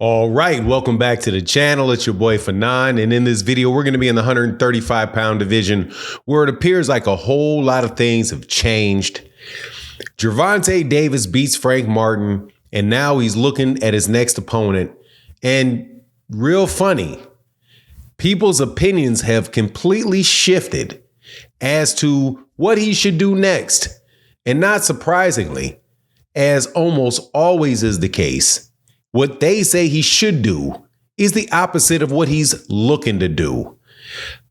All right, welcome back to the channel. It's your boy Fanon, and in this video, we're going to be in the 135-pound division, where it appears like a whole lot of things have changed. Gervonta Davis beats Frank Martin, and now he's looking at his next opponent. And real funny, people's opinions have completely shifted as to what he should do next. And not surprisingly, as almost always is the case, what they say he should do is the opposite of what he's looking to do.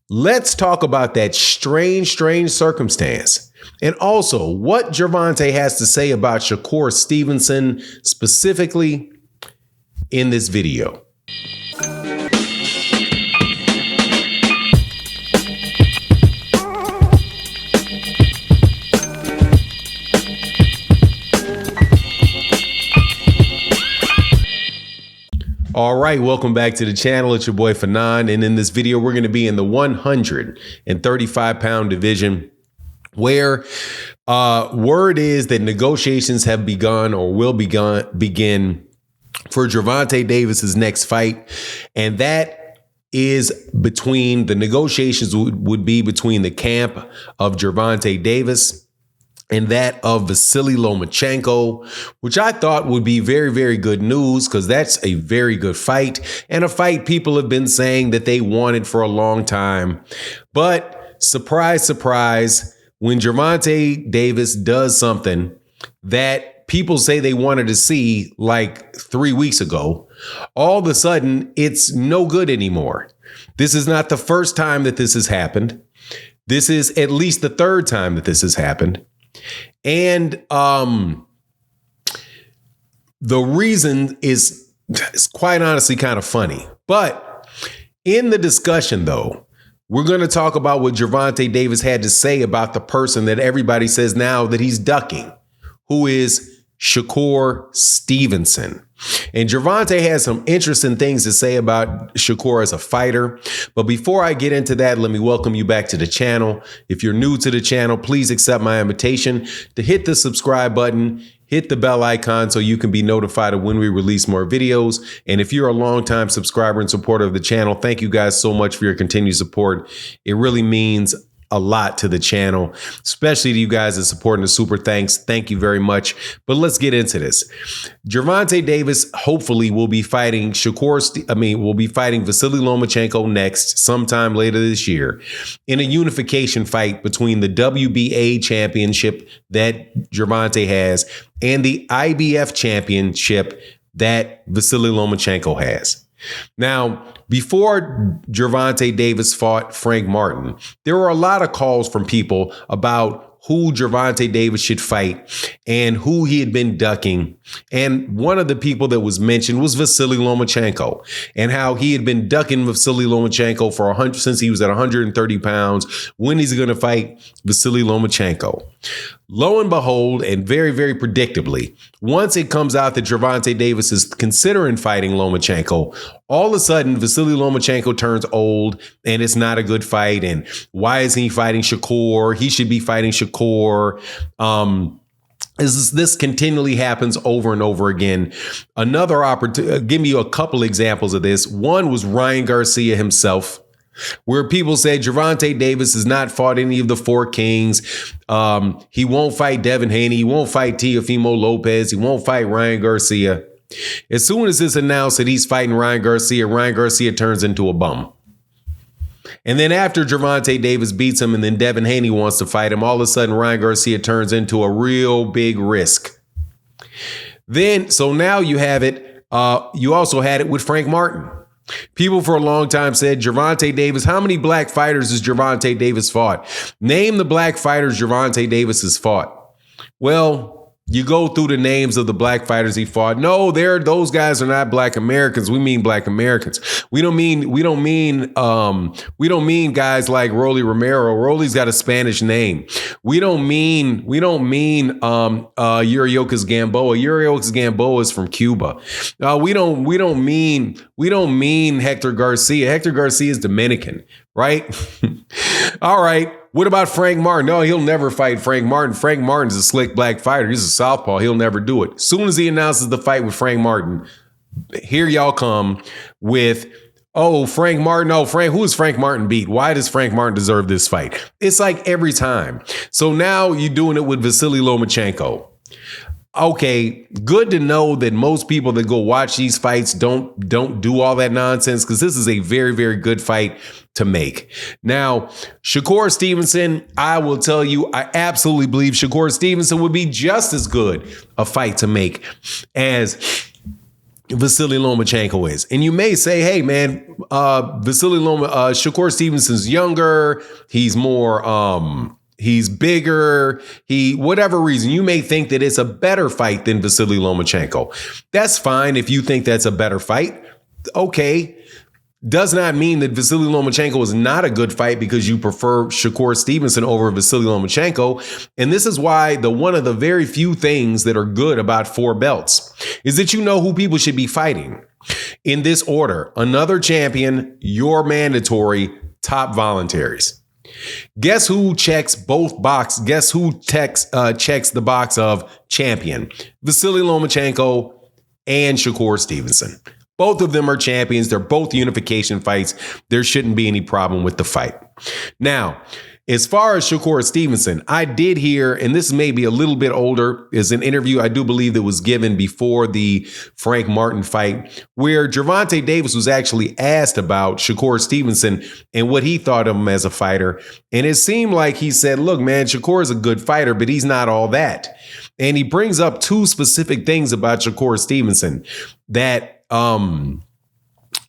Let's talk about that strange circumstance. And also what Gervonta has to say about Shakur Stevenson specifically in this video. All right, welcome back to the channel. It's your boy Fanon, and in this video, we're going to be in the 135-pound division, where word is that negotiations have begun or will begin for Gervonta Davis's next fight, and that is between the negotiations would be between the camp of Gervonta Davis and that of Vasily Lomachenko, which I thought would be very, very good news because that's a very good fight and a fight people have been saying that they wanted for a long time. But surprise, surprise, when Gervonta Davis does something that people say they wanted to see like 3 weeks ago, all of a sudden it's no good anymore. This is not the first time that this has happened. This is at least the third time that this has happened. And the reason is quite honestly kind of funny. But in the discussion, though, we're going to talk about what Gervonta Davis had to say about the person that everybody says now that he's ducking, who is Shakur Stevenson. And Gervonta has some interesting things to say about Shakur as a fighter. But before I get into that, let me welcome you back to the channel. If you're new to the channel, please accept my invitation to hit the subscribe button, hit the bell icon so you can be notified of when we release more videos. And if you're a longtime subscriber and supporter of the channel, thank you guys so much for your continued support. It really means a lot to the channel, especially to you guys that supporting the super thanks. Thank you very much. But let's get into this. Gervonta Davis hopefully will be fighting will be fighting Vasily Lomachenko next sometime later this year in a unification fight between the WBA championship that Gervonta has and the IBF championship that Vasily Lomachenko has. Now, before Gervonta Davis fought Frank Martin, there were a lot of calls from people about who Gervonta Davis should fight and who he had been ducking. And one of the people that was mentioned was Vasily Lomachenko and how he had been ducking Vasily Lomachenko since he was at 130 pounds. When he's going to fight Vasily Lomachenko? Lo and behold, and very, very predictably, once it comes out that Gervonta Davis is considering fighting Lomachenko, all of a sudden Vasily Lomachenko turns old and it's not a good fight. And why is he fighting Shakur? He should be fighting Shakur. This continually happens over and over again. Another opportunity, give me a couple examples of this. One was Ryan Garcia himself, where people say Gervonta Davis has not fought any of the four kings. He won't fight Devin Haney. He won't fight Teofimo Lopez. He won't fight Ryan Garcia. As soon as it's announced that he's fighting Ryan Garcia turns into a bum. And then after Gervonta Davis beats him and then Devin Haney wants to fight him, all of a sudden Ryan Garcia turns into a real big risk. So now you have it. You also had it with Frank Martin. People for a long time said, Gervonta Davis, how many black fighters has Gervonta Davis fought? Name the black fighters Gervonta Davis has fought. Well, you go through the names of the black fighters he fought. No, those guys are not black Americans. We mean black Americans. We don't mean guys like Rolly Romero. Rolly's got a Spanish name. We don't mean Uriocas Gamboa. Uriocas Gamboa is from Cuba. We don't mean Hector Garcia. Hector Garcia is Dominican, right? All right. What about Frank Martin? No, he'll never fight Frank Martin. Frank Martin's a slick black fighter. He's a southpaw. He'll never do it. As soon as he announces the fight with Frank Martin, here y'all come with, oh, Frank Martin. Oh, who is Frank Martin beat? Why does Frank Martin deserve this fight? It's like every time. So now you're doing it with Vasily Lomachenko. Okay, good to know that most people that go watch these fights don't do all that nonsense, because this is a very, very good fight to make. Now, Shakur Stevenson, I will tell you, I absolutely believe Shakur Stevenson would be just as good a fight to make as Vasily Lomachenko is. And you may say, hey, man, Shakur Stevenson's younger. He's more, he's bigger. Whatever reason, you may think that it's a better fight than Vasily Lomachenko. That's fine if you think that's a better fight. Okay. Does not mean that Vasily Lomachenko is not a good fight because you prefer Shakur Stevenson over Vasily Lomachenko. And this is why one of the very few things that are good about 4 belts is that you know who people should be fighting. In this order: another champion, your mandatory, top voluntaries. Guess who checks both box? Guess who checks the box of champion? Vasily Lomachenko and Shakur Stevenson. Both of them are champions. They're both unification fights. There shouldn't be any problem with the fight. Now, as far as Shakur Stevenson, I did hear, and this may be a little bit older, is an interview I do believe that was given before the Frank Martin fight, where Gervonta Davis was actually asked about Shakur Stevenson and what he thought of him as a fighter. And it seemed like he said, look, man, Shakur is a good fighter, but he's not all that. And he brings up 2 specific things about Shakur Stevenson that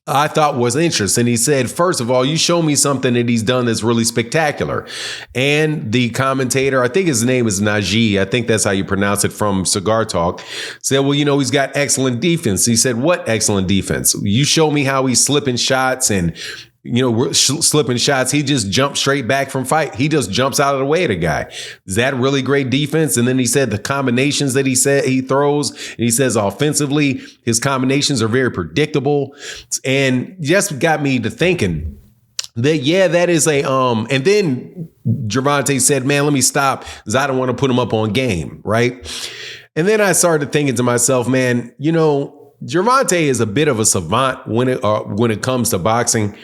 I thought was interesting. He said, first of all, you show me something that he's done that's really spectacular. And the commentator, I think his name is Najee, I think that's how you pronounce it, from Cigar Talk, said, well, you know, he's got excellent defense. He said, what excellent defense? You show me how he's slipping shots and, you know, slipping shots. He just jumps straight back from fight. He just jumps out of the way of the guy. Is that really great defense? And then he said the combinations that he throws, and he says offensively, his combinations are very predictable. And just got me to thinking that, yeah, that is and then Gervonta said, man, let me stop, because I don't want to put him up on game, right? And then I started thinking to myself, man, you know, Gervonta is a bit of a savant when it comes to boxing,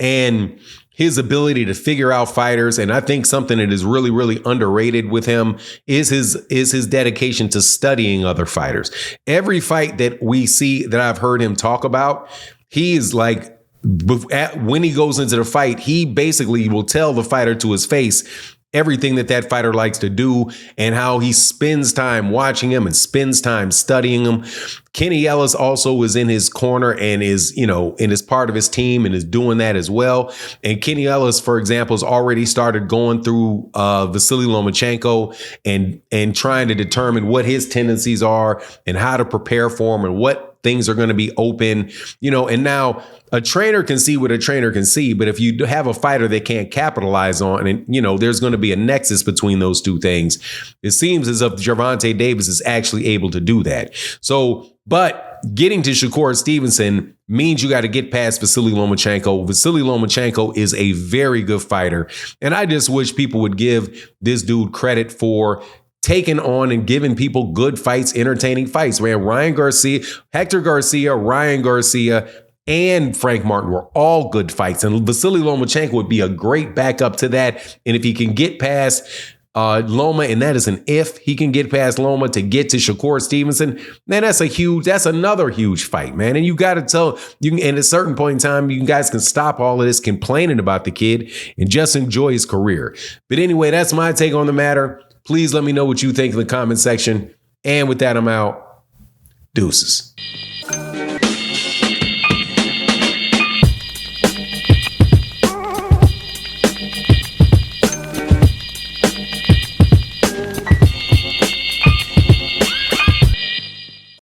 and his ability to figure out fighters. And I think something that is really, really underrated with him is his dedication to studying other fighters. Every fight that we see that I've heard him talk about, he is like, when he goes into the fight, he basically will tell the fighter to his face everything that fighter likes to do and how he spends time watching him and spends time studying him. Kenny Ellis also is in his corner and is, you know, and is part of his team and is doing that as well. And Kenny Ellis, for example, has already started going through Vasily Lomachenko and trying to determine what his tendencies are and how to prepare for him and what things are going to be open, you know. And now a trainer can see what a trainer can see, but if you have a fighter that can't capitalize on, and, you know, there's going to be a nexus between those two things. It seems as if Gervonta Davis is actually able to do that. So, but getting to Shakur Stevenson means you got to get past Vasily Lomachenko. Vasily Lomachenko is a very good fighter, and I just wish people would give this dude credit for taking on and giving people good fights, entertaining fights. Man, Hector Garcia, Ryan Garcia, and Frank Martin were all good fights. And Vasily Lomachenko would be a great backup to that. And if he can get past Loma, and that is an if he can get past Loma to get to Shakur Stevenson, man, that's another huge fight, man. And you got to and at a certain point in time, you guys can stop all of this complaining about the kid and just enjoy his career. But anyway, that's my take on the matter. Please let me know what you think in the comment section. And with that, I'm out. Deuces.